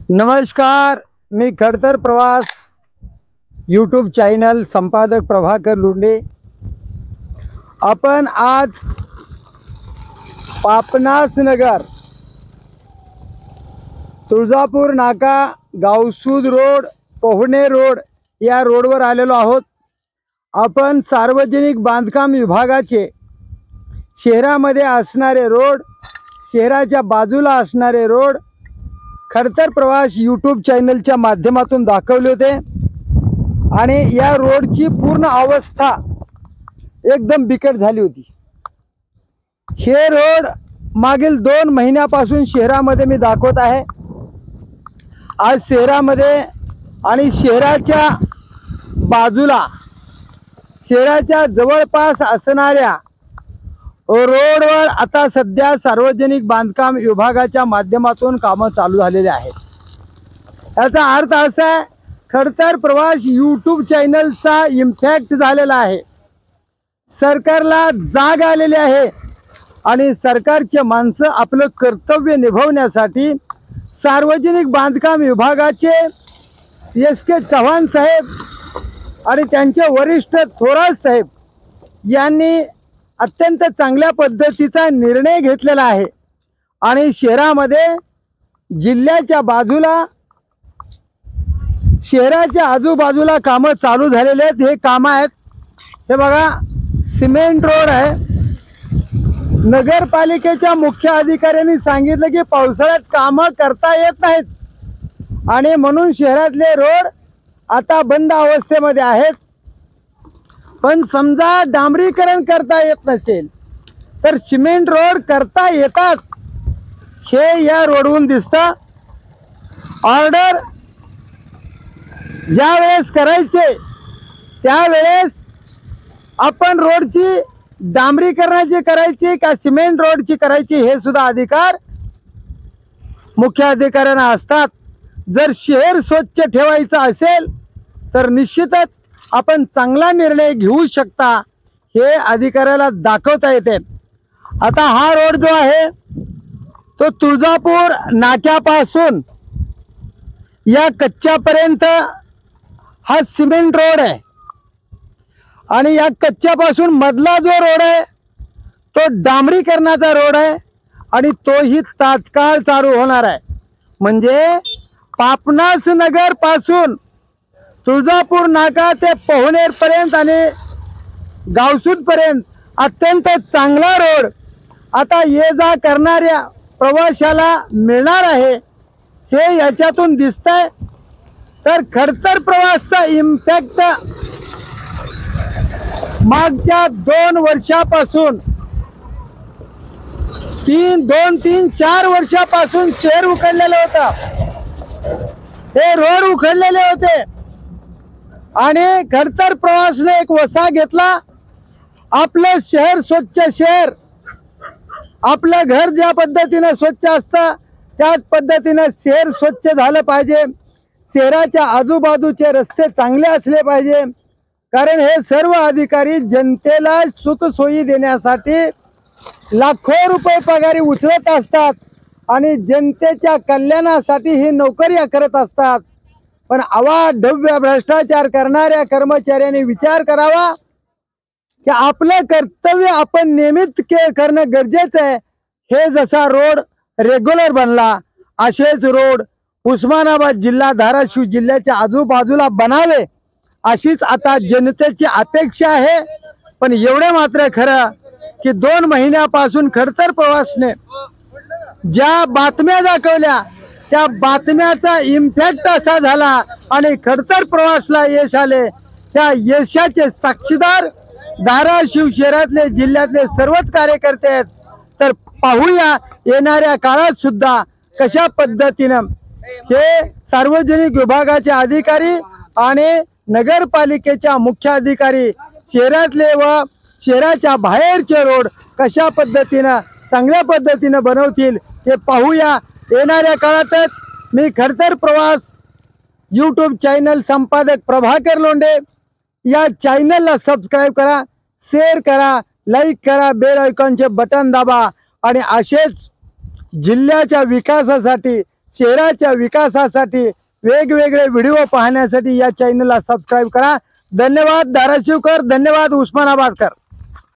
नमस्कार, मी खडतर प्रवास यूट्यूब चॅनल संपादक प्रभाकर लोंढे। आपण आज पापनास नगर, तुळजापूर नाका, गावसूद रोड, पोहणे रोड या रोडवर आलेलो आहोत। आपण सार्वजनिक बांधकाम विभागाचे शहरामध्ये असणारे रोड, शहराच्या बाजूला असणारे रोड खडतर प्रवास यूट्यूब चॅनलच्या माध्यमातून दाखवले होते आणि या रोडची पूर्ण अवस्था एकदम बिकट झाली होती। हे रोड मागील 2 महिन्यापासून शहरामध्ये मी दाखवत आहे। आज शहरामध्ये आणि शहराच्या बाजूला, शहराच्या जवळपास असणाऱ्या रोडवर आता सध्या सार्वजनिक बांधकाम विभागाच्या माध्यमातून कामं चालू झालेले आहेत। याचा अर्थ असा आहे, खडतर प्रवास यूट्यूब चॅनलचा इम्पॅक्ट झालेला आहे। सरकारला जाग आलेली आहे आणि सरकारचे माणसं आपलं कर्तव्य निभावण्यासाठी सार्वजनिक बांधकाम विभागाचे SK चव्हाण साहेब आणि त्यांचे वरिष्ठ थोरात साहेब यांनी अत्यंत चांगल्या पद्धतीचा निर्णय घेतलेला आहे आणि शहरामध्ये, जिल्ह्याच्या बाजूला, शहराच्या आजूबाजूला कामं चालू झालेले आहेत। हे कामं आहेत, हे बघा, सिमेंट रोड आहे। नगरपालिकेच्या मुख्य अधिकाऱ्यांनी सांगितलं की पावसाळ्यात कामं करता येत नाहीत आणि म्हणून शहरातले रोड आता बंद अवस्थेमध्ये आहेत। पण समजा डांबरीकरण करता येत नसेल तर सिमेंट रोड करता येतात, हे या रोडवरून दिसतं। ऑर्डर ज्या वेळेस करायचे त्यावेळेस आपण रोडची डांबरीकरणाची करायची का सिमेंट रोडची करायची हे सुद्धा अधिकार मुख्य अधिकाऱ्यांना असतात। जर शहर स्वच्छ ठेवायचं असेल तर निश्चितच आपण चांगला निर्णय घेऊ शकता, हे अधिकाऱ्याला दाखवता येते। आता हा रोड जो आहे तो तुळजापूर नाक्यापासून या कच्च्यापर्यंत हा सिमेंट रोड आहे आणि या कच्च्यापासून मधला जो रोड आहे तो डांबरीकरणाचा रोड आहे आणि तोही तात्काळ चालू होणार आहे। म्हणजे पापनास नगर पासून तुळजापूर नाका ते पोहणेर पर्यंत आणि गावसूद पर्यंत अत्यंत चांगला रोड आता ये जा करणाऱ्या प्रवाशाला मिळणार आहे, हे याच्यातून दिसतंय। तर खडतर प्रवासचा इम्पॅक्ट मागच्या 2 वर्षापासून 4 वर्षापासून शहर उखडलेलं होतं, हे रोड उखडलेले होते आणि खडतर प्रवासने एक वसा घेतला। आपलं शहर स्वच्छ शहर, आपलं घर ज्या पद्धतीने स्वच्छ असतं त्याच पद्धतीने शहर स्वच्छ झालं पाहिजे। शहराच्या आजूबाजूचे रस्ते चांगले असले पाहिजे, कारण हे सर्व अधिकारी जनतेला सुखसोयी देण्यासाठी लाखो रुपये पगारी उचलत असतात आणि जनतेच्या कल्याणासाठी ही नोकऱ्या करत असतात। पण अवाढव्य भ्रष्टाचार करणाऱ्या कर्मचाऱ्यांनी विचार करावा की आपलं कर्तव्य आपण नियमित करणं गरजेचं आहे। हे जसा रोड रेग्युलर बनला असेच रोड उस्मानाबाद जिल्हा, धाराशिव जिल्ह्याच्या आजूबाजूला बनावे अशीच आता जनतेची अपेक्षा आहे। पण एवढे मात्र खरं की 2 महिन्यापासून खडतर प्रवासने ज्या बातम्या दाखवल्या त्या बातम्याचा इम्पॅक्ट असा झाला आणि खडतर प्रवासला यश आले। त्या यशाचे साक्षीदार धाराशिव शहरातले, जिल्ह्यातले सर्वच कार्यकर्ते आहेत। तर पाहूया येणाऱ्या काळात सुद्धा कशा पद्धतीनं हे सार्वजनिक विभागाचे अधिकारी आणि नगरपालिकेच्या मुख्य अधिकारी शहरातले व शहराच्या बाहेरचे रोड कशा पद्धतीनं चांगल्या पद्धतीनं बनवतील ते पाहूया येणाऱ्या काळातच। मी खडतर प्रवास यूट्यूब चॅनल संपादक प्रभाकर लोंढे या चॅनलला सबस्क्राईब करा, शेअर करा, लाईक करा, बेल आयकॉनचे बटन दाबा आणि असेच जिल्ह्याच्या विकासासाठी शहराच्या विकासासाठी वेगवेगळे व्हिडिओ पाहण्यासाठी या चॅनलला सबस्क्राईब करा। धन्यवाद धाराशिवकर, धन्यवाद उस्मानाबादकर।